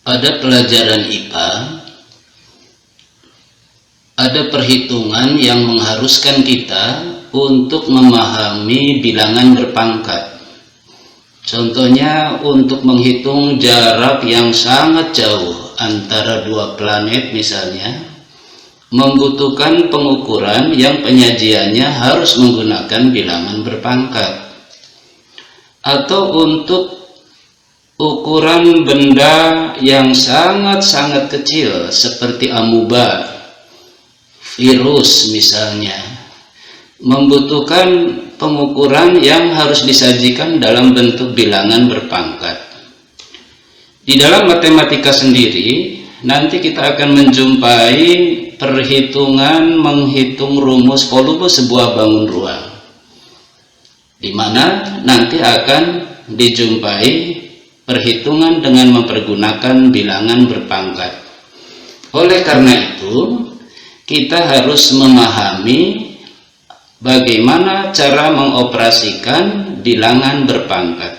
Pada pelajaran IPA, ada perhitungan yang mengharuskan kita untuk memahami bilangan berpangkat. Contohnya untuk menghitung jarak yang sangat jauh antara dua planet misalnya, membutuhkan pengukuran yang penyajiannya harus menggunakan bilangan berpangkat. Atau untuk ukuran benda yang sangat-sangat kecil seperti amuba, virus misalnya, membutuhkan pengukuran yang harus disajikan dalam bentuk bilangan berpangkat. Di dalam matematika sendiri, nanti kita akan menjumpai perhitungan menghitung rumus volume sebuah bangun ruang, di mana nanti akan dijumpai perhitungan dengan mempergunakan bilangan berpangkat. Oleh karena itu, kita harus memahami bagaimana cara mengoperasikan bilangan berpangkat.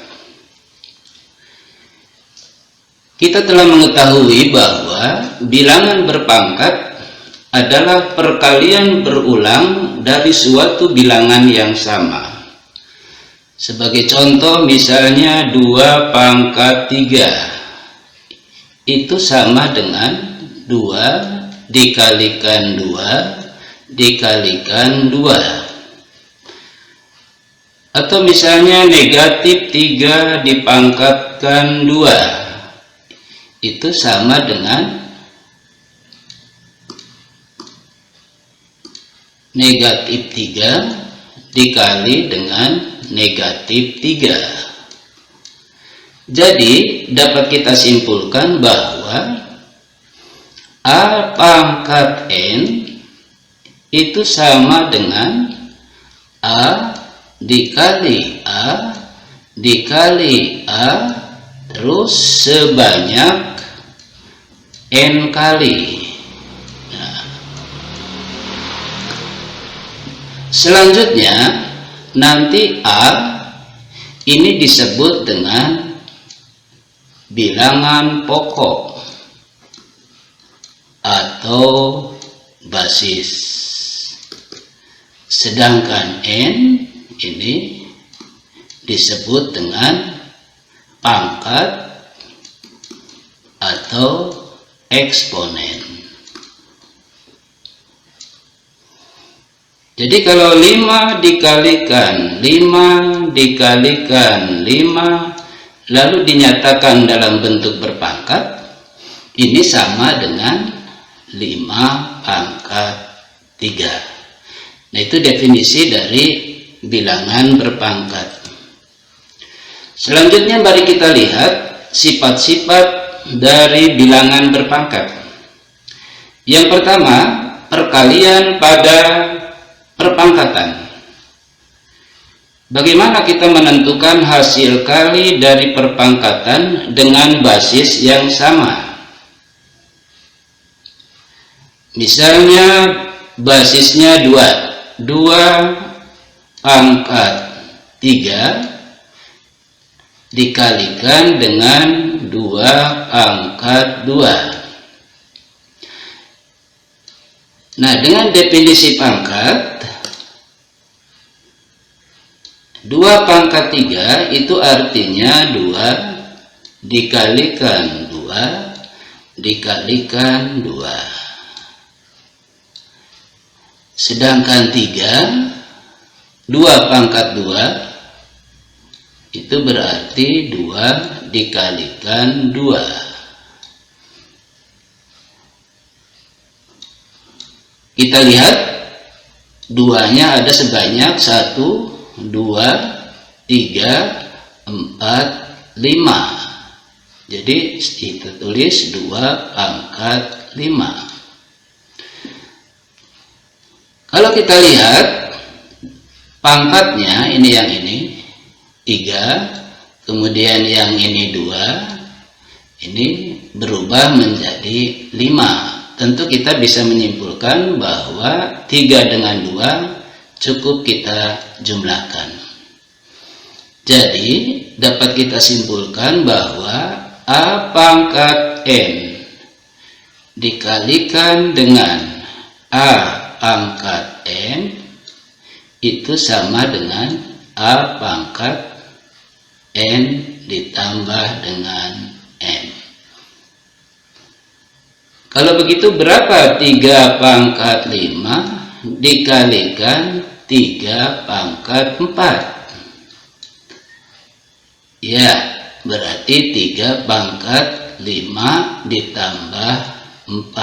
Kita telah mengetahui bahwa bilangan berpangkat adalah perkalian berulang dari suatu bilangan yang sama. Sebagai contoh misalnya 2 pangkat 3 itu sama dengan 2 dikalikan 2 dikalikan 2. Atau misalnya negatif 3 dipangkatkan 2 itu sama dengan negatif 3 dikali dengan negatif 3. Jadi dapat kita simpulkan bahwa A pangkat N itu sama dengan A dikali A dikali A terus sebanyak N kali. Selanjutnya nanti A ini disebut dengan bilangan pokok atau basis, sedangkan N ini disebut dengan pangkat atau eksponen. Jadi kalau 5 dikalikan 5 dikalikan 5 lalu dinyatakan dalam bentuk berpangkat, ini sama dengan 5 pangkat 3. Nah, itu definisi dari bilangan berpangkat. Selanjutnya mari kita lihat sifat-sifat dari bilangan berpangkat. Yang pertama, perkalian pada perpangkatan. Bagaimana kita menentukan hasil kali dari perpangkatan dengan basis yang sama? Misalnya basisnya 2 pangkat 3 dikalikan dengan 2 pangkat 2. Nah, dengan definisi pangkat 2 pangkat 3 itu artinya 2 dikalikan 2 dikalikan 2. Sedangkan 2 pangkat 2 itu berarti 2 dikalikan 2. Kita lihat 2-nya ada sebanyak 1, 2, 3, 4, 5. Jadi kita tulis 2 pangkat 5. Kalau kita lihat pangkatnya ini, yang ini 3, kemudian yang ini 2, ini berubah menjadi 5. Tentu kita bisa menyimpulkan bahwa 3 dengan 2 cukup kita jumlahkan. Jadi dapat kita simpulkan bahwa A pangkat N dikalikan dengan A pangkat N itu sama dengan A pangkat N ditambah dengan N. Kalau begitu berapa 3 pangkat 5 dikalikan 3 pangkat 4? Ya, berarti 3 pangkat 5 ditambah 4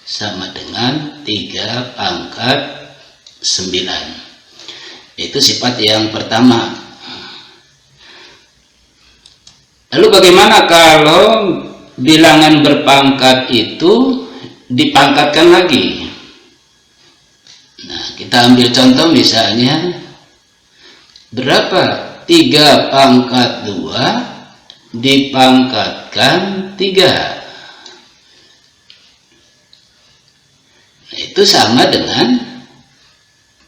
sama dengan 3 pangkat 9. Itu sifat yang pertama. Lalu bagaimana kalau bilangan berpangkat itu dipangkatkan lagi? Nah, kita ambil contoh misalnya, berapa 3 pangkat 2 dipangkatkan 3? Nah, itu sama dengan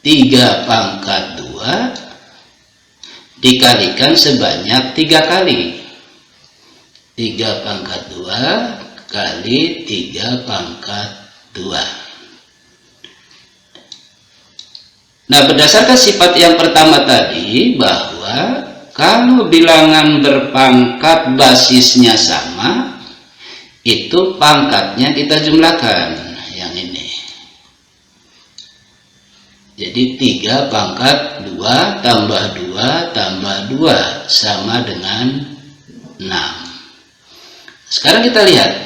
3 pangkat 2 dikalikan sebanyak 3 kali. 3 pangkat 2 kali 3 pangkat 2. Nah, berdasarkan sifat yang pertama tadi, bahwa kalau bilangan berpangkat basisnya sama, itu pangkatnya kita jumlahkan, yang ini. Jadi 3 pangkat 2 tambah 2 tambah 2 sama dengan 6. Sekarang kita lihat.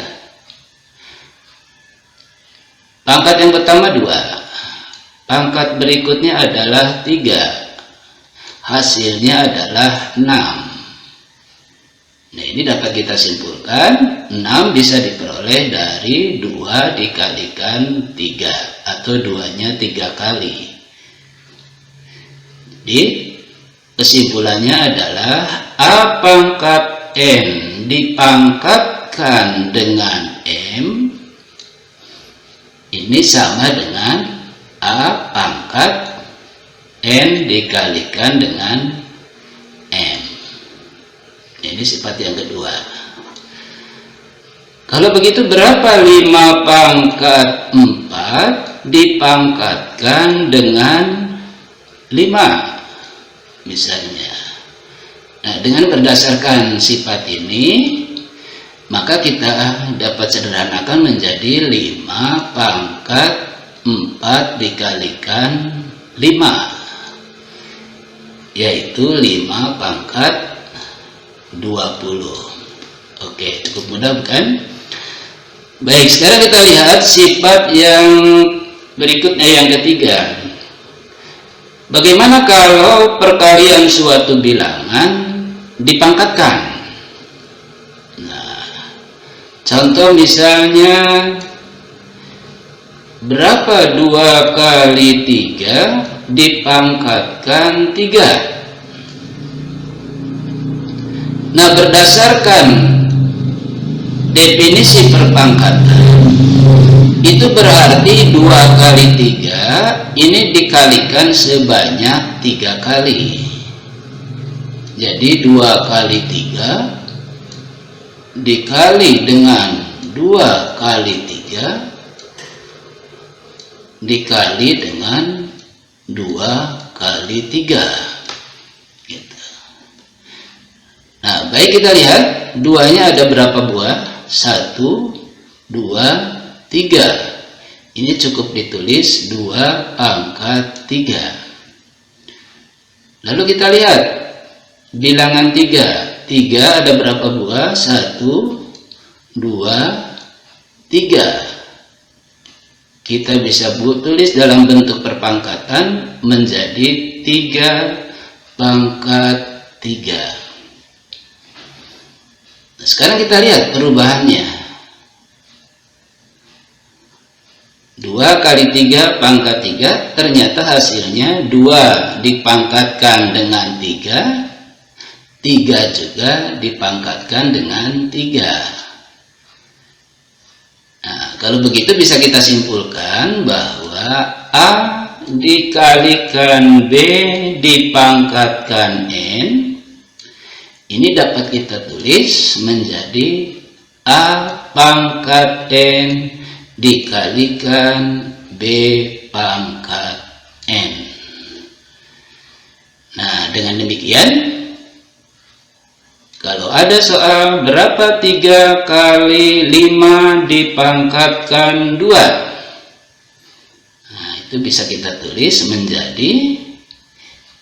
Pangkat yang pertama 2. Pangkat berikutnya adalah 3. Hasilnya adalah 6. Nah, ini dapat kita simpulkan 6 bisa diperoleh dari 2 dikalikan 3, atau 2-nya 3 kali. Jadi kesimpulannya adalah A pangkat N dipangkatkan dengan M ini sama dengan A pangkat N dikalikan dengan M. Ini sifat yang kedua. Kalau begitu berapa 5 pangkat 4 dipangkatkan dengan 5 misalnya? Nah, dengan berdasarkan sifat ini, maka kita dapat sederhanakan menjadi 5 pangkat 4 dikalikan 5, yaitu 5 pangkat 20. Oke, cukup mudah bukan? Baik, sekarang kita lihat sifat yang berikutnya, yang ketiga. Bagaimana kalau perkalian suatu bilangan dipangkatkan? Nah, contoh misalnya, berapa 2 kali 3 dipangkatkan 3? Nah, berdasarkan definisi perpangkatan, itu berarti 2 kali 3 ini dikalikan sebanyak 3 kali. Jadi 2 kali 3 dikali dengan 2 kali 3 dikali dengan 2 kali 3. Gitu. Nah, baik, kita lihat 2-nya ada berapa buah? 1, 2, 3. Ini cukup ditulis 2 pangkat 3. Lalu kita lihat bilangan 3. 3 ada berapa buah? 1, 2, 3. Kita bisa tulis dalam bentuk perpangkatan menjadi 3 pangkat 3. Nah, sekarang kita lihat perubahannya. 2 kali 3 pangkat 3, ternyata hasilnya 2 dipangkatkan dengan 3, 3 juga dipangkatkan dengan 3. Nah, kalau begitu bisa kita simpulkan bahwa A dikalikan B dipangkatkan N, ini dapat kita tulis menjadi A pangkat N dikalikan B pangkat N. Nah, dengan demikian, kalau ada soal berapa 3 kali 5 dipangkatkan 2, nah, itu bisa kita tulis menjadi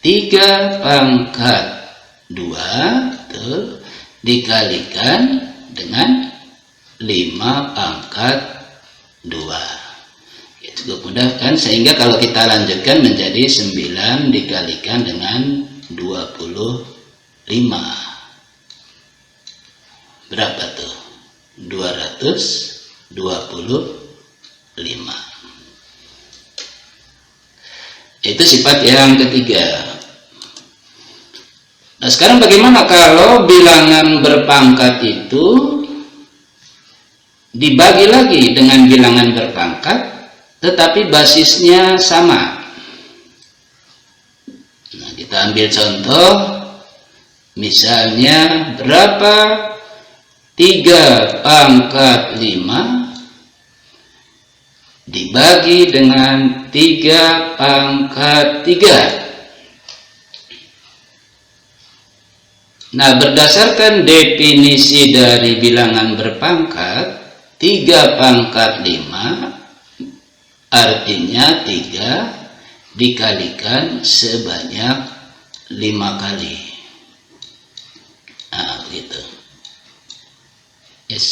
3 pangkat 2 dikalikan dengan 5 pangkat 2. Itu cukup mudah kan, sehingga kalau kita lanjutkan menjadi 9 dikalikan dengan 25. Berapa tuh? 225. Itu sifat yang ketiga. Nah, sekarang bagaimana kalau bilangan berpangkat itu dibagi lagi dengan bilangan berpangkat tetapi basisnya sama? Nah, kita ambil contoh, misalnya berapa 3 pangkat 5 dibagi dengan 3 pangkat 3. Nah, berdasarkan definisi dari bilangan berpangkat, 3 pangkat 5 artinya 3 dikalikan sebanyak 5 kali. Nah, begitu. Yes.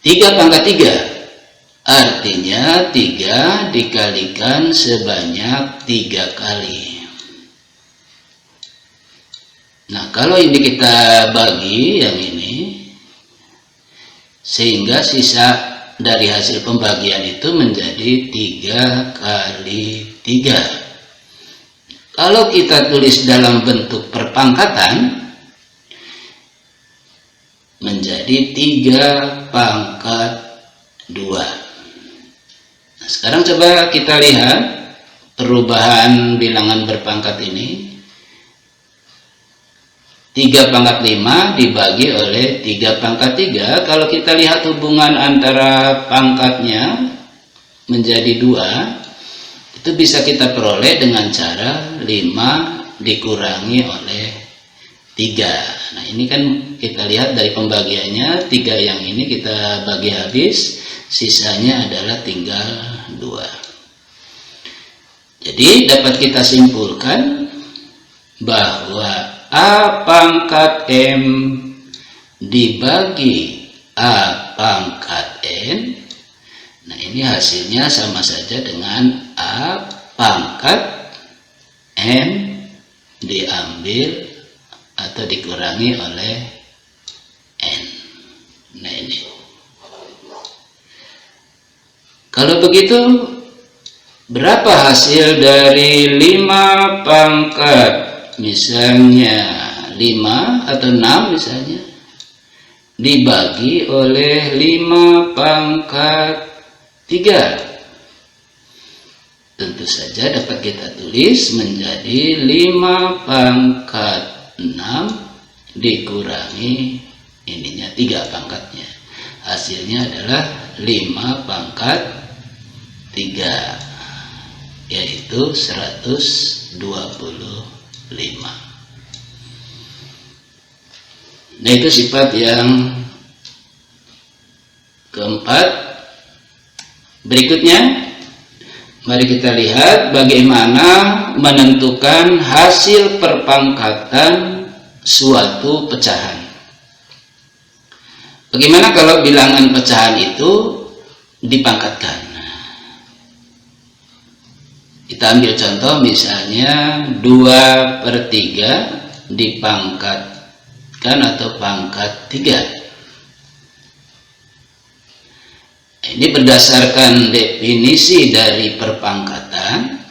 3 pangkat 3 artinya 3 dikalikan sebanyak 3 kali. Nah, kalau ini kita bagi yang ini, sehingga sisa dari hasil pembagian itu menjadi 3 kali 3. Kalau kita tulis dalam bentuk perpangkatan, menjadi 3 pangkat 2. Nah, sekarang coba kita lihat perubahan bilangan berpangkat ini. 3 pangkat 5 dibagi oleh 3 pangkat 3. Kalau kita lihat hubungan antara pangkatnya menjadi 2, itu bisa kita peroleh dengan cara 5 dikurangi oleh 3. Nah, ini kan kita lihat dari pembagiannya, 3 yang ini kita bagi habis, sisanya adalah tinggal 2. Jadi dapat kita simpulkan bahwa A pangkat M dibagi A pangkat N, nah ini hasilnya sama saja dengan A pangkat M diambil atau dikurangi oleh N. Nah, ini. Kalau begitu, berapa hasil dari 5 pangkat, misalnya 5 atau 6 misalnya, dibagi oleh 5 pangkat 3? Tentu saja dapat kita tulis menjadi 5 pangkat 6 dikurangi ininya 3 pangkatnya. Hasilnya adalah 5 pangkat 3, yaitu 125. Nah, itu sifat yang keempat. Berikutnya, mari kita lihat bagaimana menentukan hasil perpangkatan suatu pecahan. Bagaimana kalau bilangan pecahan itu dipangkatkan? Kita ambil contoh misalnya 2/3 dipangkatkan atau pangkat 3. Ini berdasarkan definisi dari perpangkatan,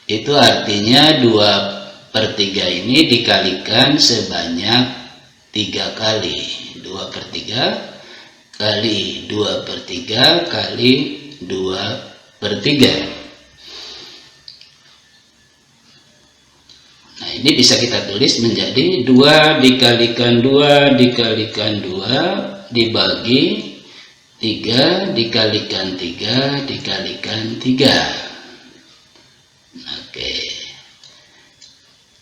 itu artinya 2/3 ini dikalikan sebanyak 3 kali. 2/3 kali 2/3 kali 2/3. Nah, ini bisa kita tulis menjadi 2 dikalikan 2 dikalikan 2 dibagi 3 dikalikan 3 dikalikan 3. Oke.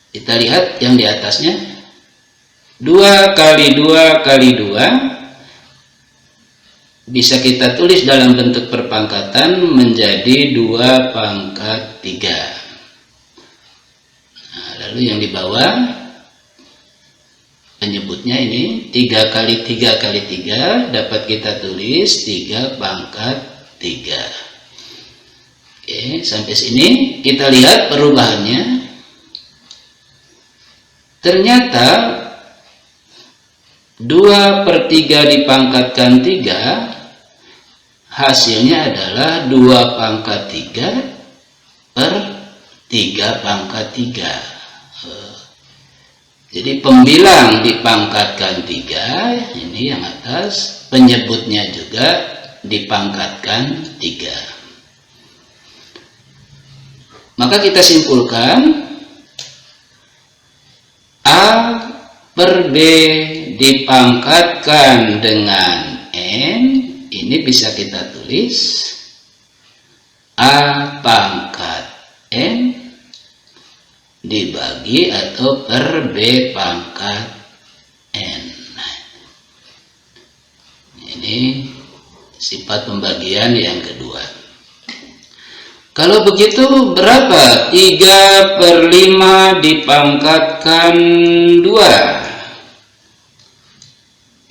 Kita lihat yang di atasnya. 2 kali 2 kali 2 bisa kita tulis dalam bentuk perpangkatan menjadi 2 pangkat 3. Lalu yang di bawah penyebutnya ini 3 kali 3 kali 3 dapat kita tulis 3 pangkat 3. Oke, sampai sini kita lihat perubahannya. Ternyata 2/3 dipangkatkan 3 hasilnya adalah 2 pangkat 3/3 pangkat 3. Jadi pembilang dipangkatkan 3, ini yang atas, penyebutnya juga dipangkatkan 3. Maka kita simpulkan A per B dipangkatkan dengan N, ini bisa kita tulis A pangkat N dibagi atau per B pangkat N. Ini sifat pembagian yang kedua. Kalau begitu berapa 3/5 dipangkatkan 2?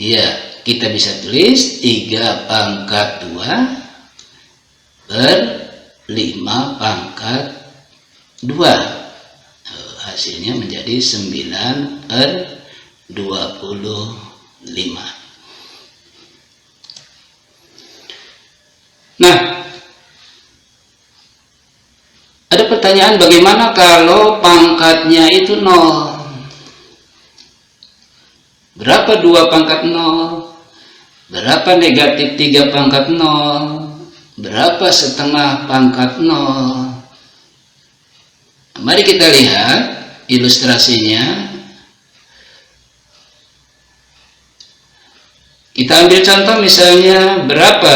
Iya, kita bisa tulis 3 pangkat 2 per 5 pangkat 2. Hasilnya menjadi 9/25. Nah, ada pertanyaan, bagaimana kalau pangkatnya itu 0? Berapa 2 pangkat 0? Berapa negatif 3 pangkat 0? Berapa setengah pangkat 0? Mari kita lihat ilustrasinya. Kita ambil contoh misalnya berapa?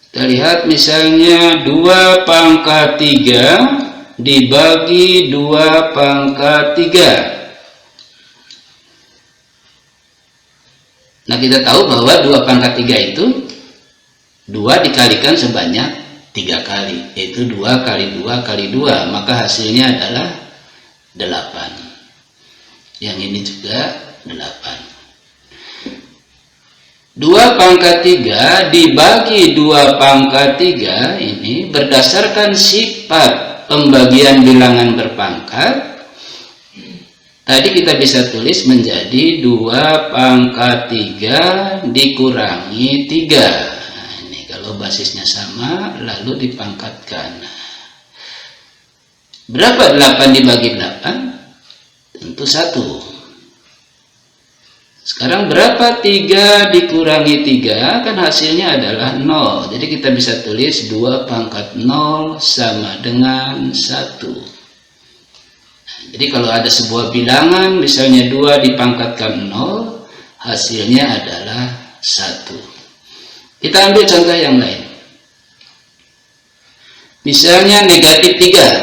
Kita lihat misalnya 2 pangkat 3 dibagi 2 pangkat 3. Nah, kita tahu bahwa 2 pangkat 3 itu 2 dikalikan sebanyak 3 kali, yaitu 2 kali 2 kali 2, maka hasilnya adalah 8. Yang ini juga 8. 2 pangkat 3 dibagi 2 pangkat 3 ini berdasarkan sifat pembagian bilangan berpangkat. Tadi kita bisa tulis menjadi 2 pangkat 3 dikurangi 3. Nah, ini kalau basisnya sama lalu dipangkatkan. Berapa 8 dibagi 8? Tentu 1. Sekarang berapa 3 dikurangi 3? Kan hasilnya adalah 0. Jadi kita bisa tulis 2 pangkat 0 sama dengan 1. Jadi kalau ada sebuah bilangan misalnya 2 dipangkatkan 0, hasilnya adalah 1. Kita ambil contoh yang lain. Misalnya negatif 3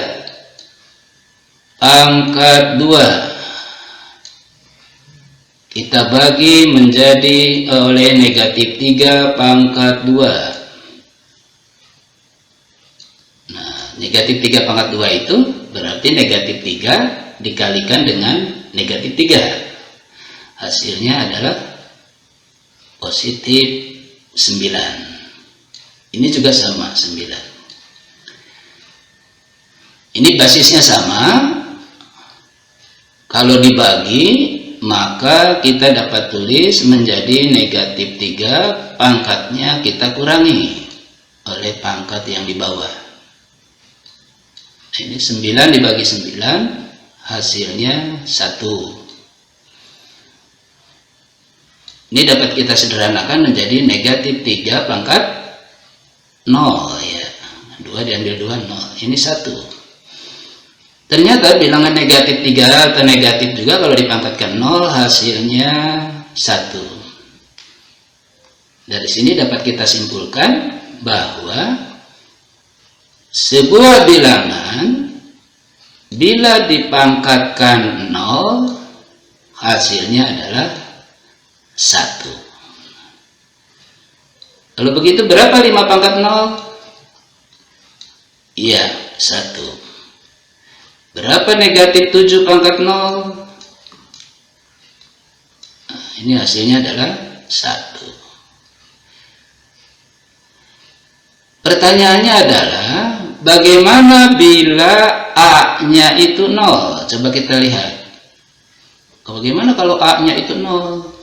pangkat 2 kita bagi menjadi oleh negatif 3 pangkat 2. Nah, negatif 3 pangkat 2 itu berarti negatif 3 dikalikan dengan negatif 3. Hasilnya adalah positif 9. Ini juga sama, 9. Ini basisnya sama. Kalau dibagi, maka kita dapat tulis menjadi negatif 3, pangkatnya kita kurangi oleh pangkat yang di bawah. Ini 9 dibagi 9, hasilnya 1. Ini dapat kita sederhanakan menjadi negatif 3 pangkat 0 ya. 2 diambil 2, 0. Ini 1. Ternyata bilangan negatif 3 atau negatif juga kalau dipangkatkan 0 hasilnya 1. Dari sini dapat kita simpulkan bahwa sebuah bilangan bila dipangkatkan 0 hasilnya adalah 1. Kalau begitu berapa 5 pangkat 0? Iya, 1. Berapa negatif 7 pangkat 0? Nah, ini hasilnya adalah 1. Pertanyaannya adalah bagaimana bila A-nya itu 0? Coba kita lihat. Bagaimana kalau A-nya itu 0?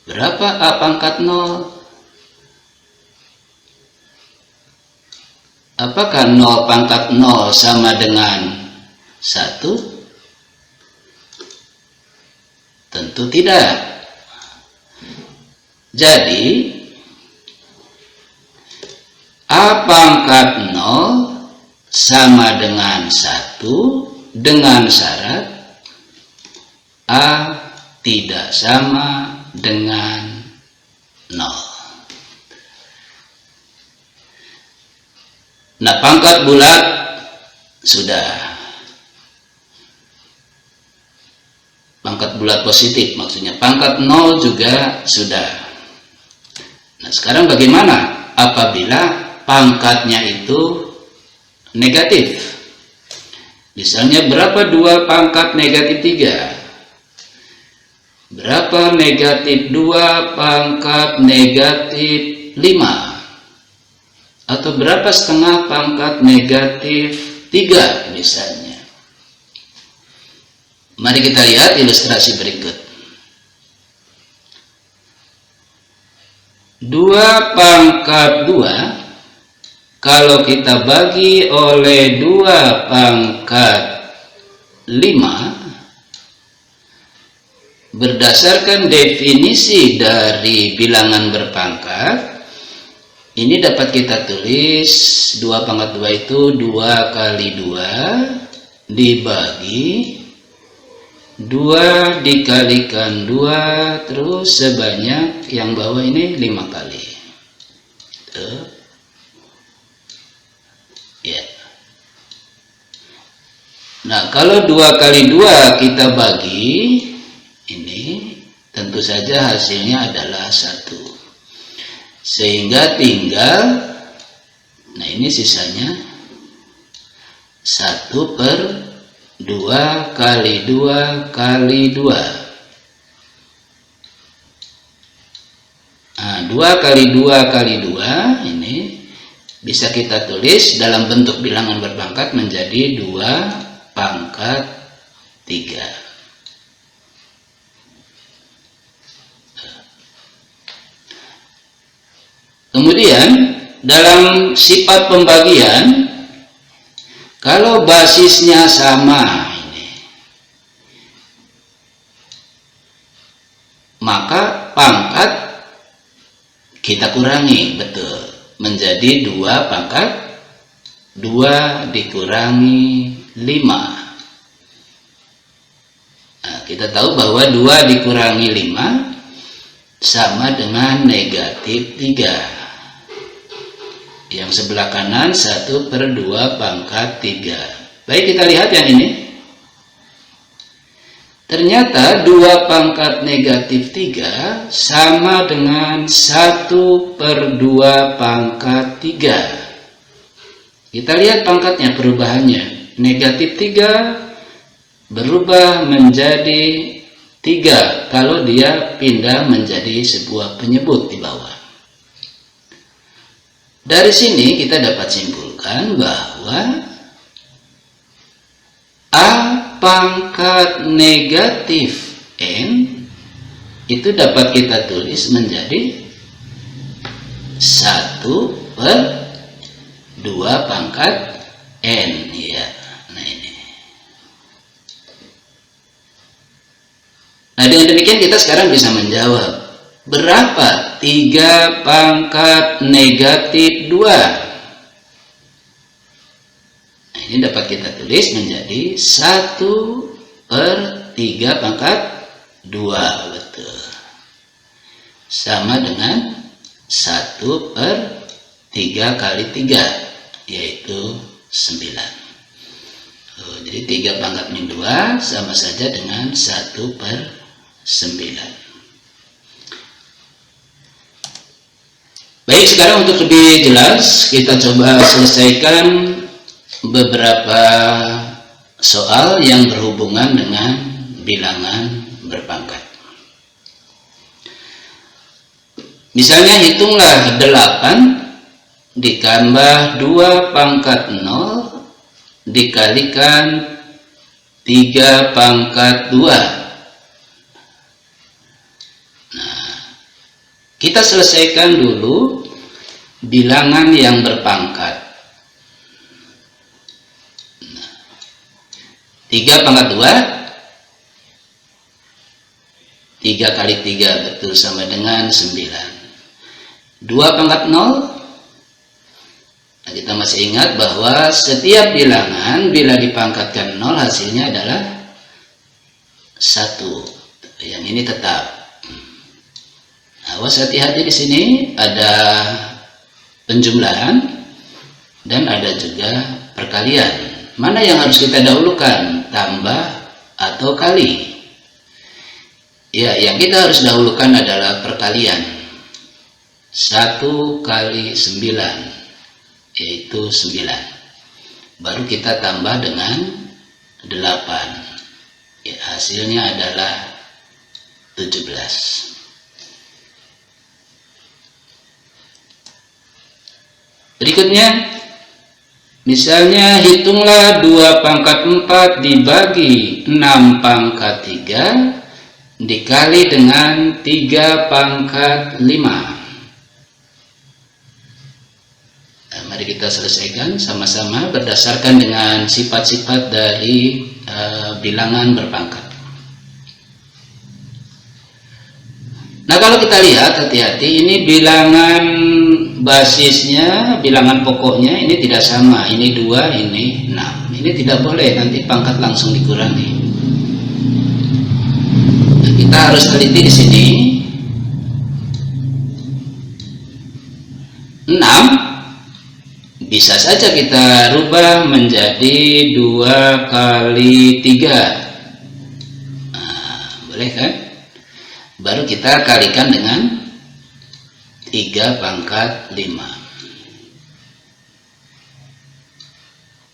Berapa A pangkat 0? Apakah 0 pangkat 0 sama dengan 1? Tentu tidak. Jadi A pangkat 0 sama dengan 1 dengan syarat A tidak sama dengan 0. Nah, pangkat bulat sudah. Pangkat bulat positif maksudnya. Pangkat 0 juga sudah. Nah, sekarang bagaimana apabila pangkatnya itu negatif? Misalnya berapa 2 pangkat negatif 3? Berapa negatif 2 pangkat negatif 5? Atau berapa setengah pangkat negatif 3 misalnya. Mari kita lihat ilustrasi berikut. 2 pangkat 2 kalau kita bagi oleh 2 pangkat 5 berdasarkan definisi dari bilangan berpangkat, ini dapat kita tulis 2 pangkat 2 itu 2 kali 2 dibagi 2 dikalikan 2 terus sebanyak yang bawah ini 5 kali. Tuh. Ya. Nah, kalau 2 kali 2 kita bagi ini tentu saja hasilnya adalah 1. Sehingga tinggal, nah ini sisanya 1/2 kali 2 kali 2. Nah, 2 kali 2 kali 2 ini bisa kita tulis dalam bentuk bilangan berpangkat menjadi 2 pangkat 3. Kemudian dalam sifat pembagian, kalau basisnya sama ini, maka pangkat kita kurangi, betul, menjadi 2 pangkat 2 dikurangi 5. Nah, kita tahu bahwa 2 dikurangi 5 sama dengan negatif 3. Yang sebelah kanan 1/2 pangkat 3. Baik, kita lihat yang ini. Ternyata 2 pangkat negatif 3 sama dengan 1/2 pangkat 3. Kita lihat pangkatnya, perubahannya. Negatif 3 berubah menjadi 3 kalau dia pindah menjadi sebuah penyebut di bawah. Dari sini kita dapat simpulkan bahwa A pangkat negatif N itu dapat kita tulis menjadi 1/2 pangkat N, ya. Nah ini. Nah, dengan demikian kita sekarang bisa menjawab Berapa 3 pangkat negatif 2? Nah, ini dapat kita tulis menjadi 1/3 pangkat 2. Betul. Sama dengan 1/3 kali 3, yaitu 9. Jadi 3 pangkat min 2 sama saja dengan 1/9. Baik, sekarang untuk lebih jelas kita coba selesaikan beberapa soal yang berhubungan dengan bilangan berpangkat. Misalnya hitunglah 8 ditambah 2 pangkat 0 dikalikan 3 pangkat 2. Kita selesaikan dulu bilangan yang berpangkat. 3 pangkat 2, 3 kali 3 betul sama dengan 9. 2 pangkat 0, nah, kita masih ingat bahwa setiap bilangan bila dipangkatkan 0 hasilnya adalah 1. Yang ini tetap. Awas, hati-hati di sini ada penjumlahan dan ada juga perkalian. Mana yang harus kita dahulukan, tambah atau kali? Ya, yang kita harus dahulukan adalah perkalian. 1 kali 9 yaitu 9. Baru kita tambah dengan 8. Ya, hasilnya adalah 17. Berikutnya, misalnya hitunglah 2 pangkat 4 dibagi 6 pangkat 3 dikali dengan 3 pangkat 5. Nah, mari kita selesaikan sama-sama berdasarkan dengan sifat-sifat dari bilangan berpangkat. Nah, kalau kita lihat, hati-hati, ini bilangan basisnya, bilangan pokoknya ini tidak sama. Ini 2, ini 6. Ini tidak boleh, nanti pangkat langsung dikurangi. Nah, kita harus teliti di sini. 6 bisa saja kita rubah menjadi 2 kali 3. Nah, boleh kan? Baru kita kalikan dengan 3 pangkat 5.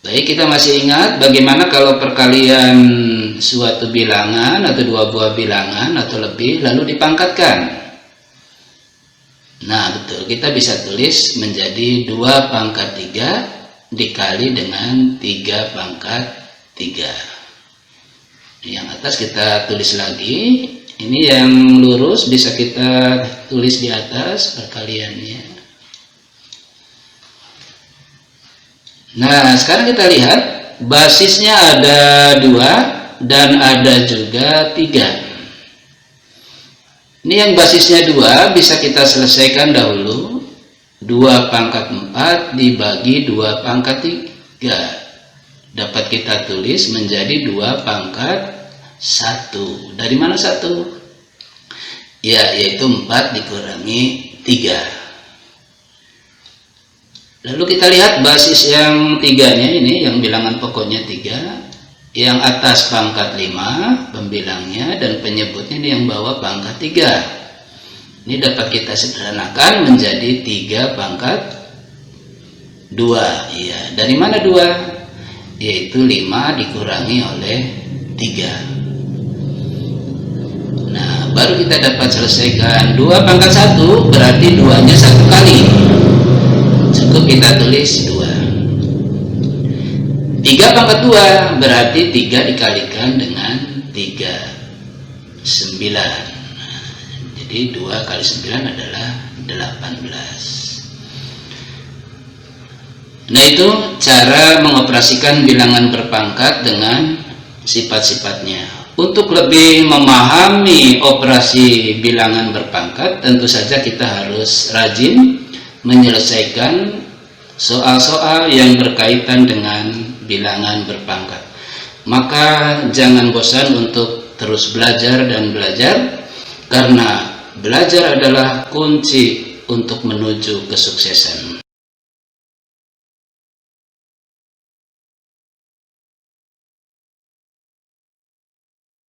Baik, kita masih ingat bagaimana kalau perkalian suatu bilangan atau 2 buah bilangan atau lebih lalu dipangkatkan. Nah, betul, kita bisa tulis menjadi 2 pangkat 3 dikali dengan 3 pangkat 3. Yang atas kita tulis lagi. Ini yang lurus bisa kita tulis di atas perkaliannya. Nah, sekarang kita lihat basisnya ada 2 dan ada juga 3. Ini yang basisnya 2 bisa kita selesaikan dahulu. 2 pangkat 4 dibagi 2 pangkat 3. Dapat kita tulis menjadi 2 pangkat 1. Dari mana 1? Ya, yaitu 4 dikurangi 3. Lalu kita lihat basis yang 3-nya ini, yang bilangan pokoknya 3. Yang atas pangkat 5 pembilangnya dan penyebutnya ini yang bawah pangkat 3. Ini dapat kita sederhanakan menjadi 3 pangkat 2. Ya, dari mana 2? Yaitu 5 dikurangi oleh 3. Nah, baru kita dapat selesaikan 2 pangkat 1 berarti 2-nya 1 kali. Cukup kita tulis 2. 3 pangkat 2 berarti 3 dikalikan dengan 3. 9. Jadi 2 kali 9 adalah 18. Nah, itu cara mengoperasikan bilangan berpangkat dengan sifat-sifatnya. Untuk lebih memahami operasi bilangan berpangkat, tentu saja kita harus rajin menyelesaikan soal-soal yang berkaitan dengan bilangan berpangkat. Maka jangan bosan untuk terus belajar dan belajar, karena belajar adalah kunci untuk menuju kesuksesan.